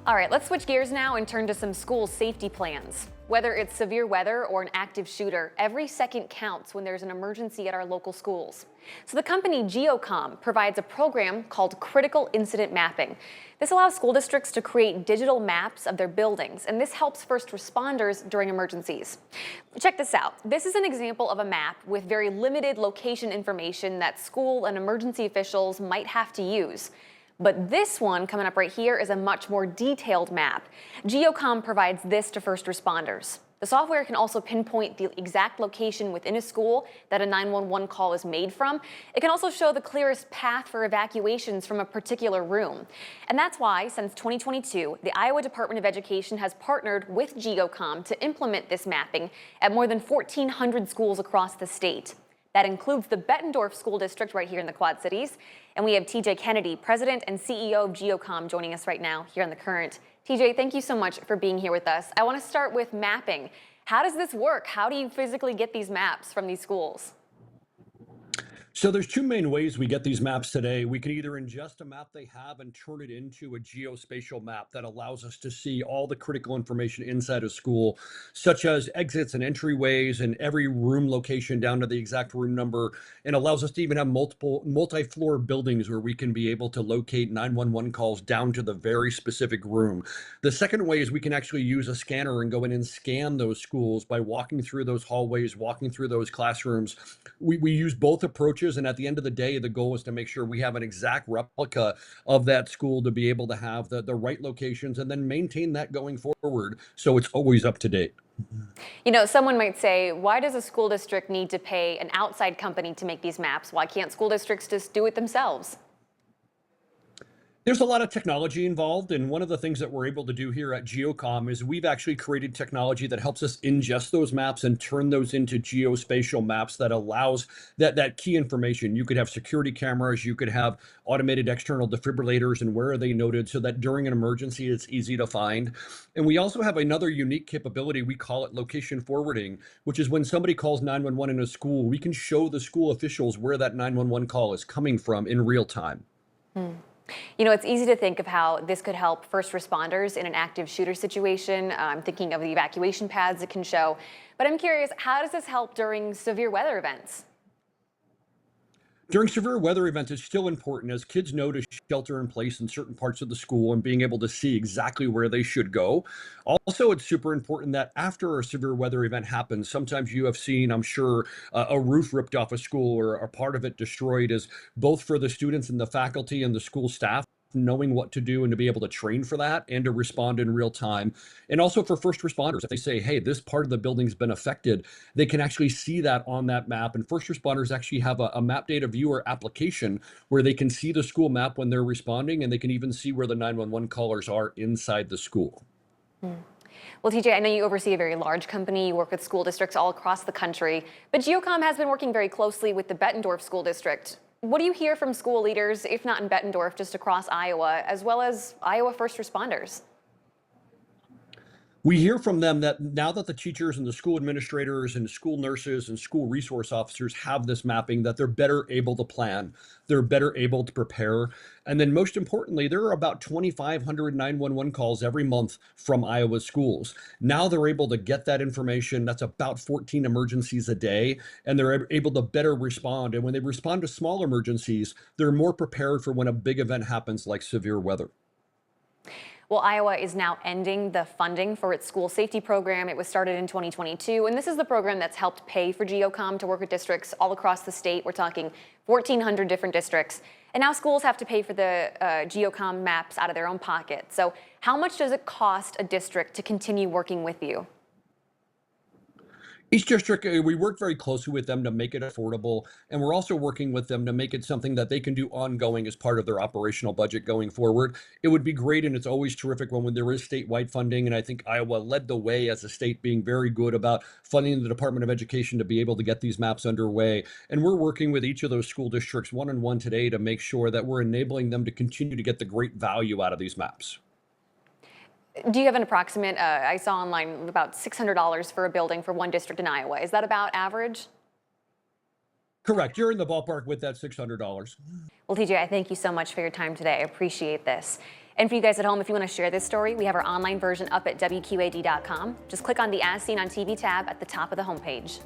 All right, let's switch gears now and turn to some school safety plans. Whether it's severe weather or an active shooter, every second counts when there's an emergency at our local schools. So the company GeoComm provides a program called Critical Incident Mapping. This allows school districts to create digital maps of their buildings, and this helps first responders during emergencies. Check this out. This is an example of a map with very limited location information that school and emergency officials might have to use. But this one coming up right here is a much more detailed map. GeoComm provides this to first responders. The software can also pinpoint the exact location within a school that a 911 call is made from. It can also show the clearest path for evacuations from a particular room. And that's why, since 2022, the Iowa Department of Education has partnered with GeoComm to implement this mapping at more than 1,400 schools across the state. That includes the Bettendorf School District right here in the Quad Cities. And we have TJ Kennedy, President and CEO of GeoComm, joining us right now here on The Current. TJ, thank you so much for being here with us. I want to start with mapping. How does this work? How do you physically get these maps from these schools? So there's two main ways we get these maps today. We can either ingest a map they have and turn it into a geospatial map that allows us to see all the critical information inside a school, such as exits and entryways and every room location down to the exact room number, and allows us to even have multiple multi-floor buildings where we can be able to locate 911 calls down to the very specific room. The second way is we can actually use a scanner and go in and scan those schools by walking through those hallways, walking through those classrooms. We use both approaches, and at the end of the day, the goal is to make sure we have an exact replica of that school to be able to have the right locations and then maintain that going forward so it's always up to date. You know, someone might say, why does a school district need to pay an outside company to make these maps? Why can't school districts just do it themselves? There's a lot of technology involved, and one of the things that we're able to do here at GeoComm is we've actually created technology that helps us ingest those maps and turn those into geospatial maps that allows that key information. You could have security cameras, you could have automated external defibrillators, and where are they noted so that during an emergency it's easy to find. And we also have another unique capability. We call it location forwarding, which is when somebody calls 911 in a school, we can show the school officials where that 911 call is coming from in real time. You know, it's easy to think of how this could help first responders in an active shooter situation. I'm thinking of the evacuation paths it can show. But I'm curious, how does this help during severe weather events? During severe weather events, it's still important as kids know to shelter in place in certain parts of the school and being able to see exactly where they should go. Also, it's super important that after a severe weather event happens, sometimes you have seen, I'm sure, a roof ripped off a school or a part of it destroyed, is both for the students and the faculty and the school staff knowing what to do and to be able to train for that and to respond in real time. And also for first responders, if they say, hey, this part of the building's been affected, they can actually see that on that map. And first responders actually have a map data viewer application where they can see the school map when they're responding, and they can even see where the 911 callers are inside the school. Well, TJ, I know you oversee a very large company. You work with school districts all across the country. But GeoComm has been working very closely with the Bettendorf School District. What do you hear from school leaders, if not in Bettendorf, just across Iowa, as well as Iowa first responders? We hear from them that now that the teachers and the school administrators and school nurses and school resource officers have this mapping, that they're better able to plan, they're better able to prepare. And then most importantly, there are about 2,500 911 calls every month from Iowa schools. Now they're able to get that information. That's about 14 emergencies a day, and they're able to better respond. And when they respond to small emergencies, they're more prepared for when a big event happens like severe weather. Well, Iowa is now ending the funding for its school safety program. It was started in 2022, and this is the program that's helped pay for GeoComm to work with districts all across the state. We're talking 1,400 different districts. And now schools have to pay for the GeoComm maps out of their own pocket. So how much does it cost a district to continue working with you? Each district, we work very closely with them to make it affordable, and we're also working with them to make it something that they can do ongoing as part of their operational budget going forward. It would be great, and it's always terrific when there is statewide funding, and I think Iowa led the way as a state, being very good about funding the Department of Education to be able to get these maps underway. And we're working with each of those school districts one-on-one today to make sure that we're enabling them to continue to get the great value out of these maps. Do you have an approximate, I saw online about $600 for a building for one district in Iowa. Is that about average? Correct. You're in the ballpark with that $600. Well, TJ, I thank you so much for your time today. I appreciate this. And for you guys at home, if you want to share this story, we have our online version up at WQAD.com. Just click on the As Seen on TV tab at the top of the homepage.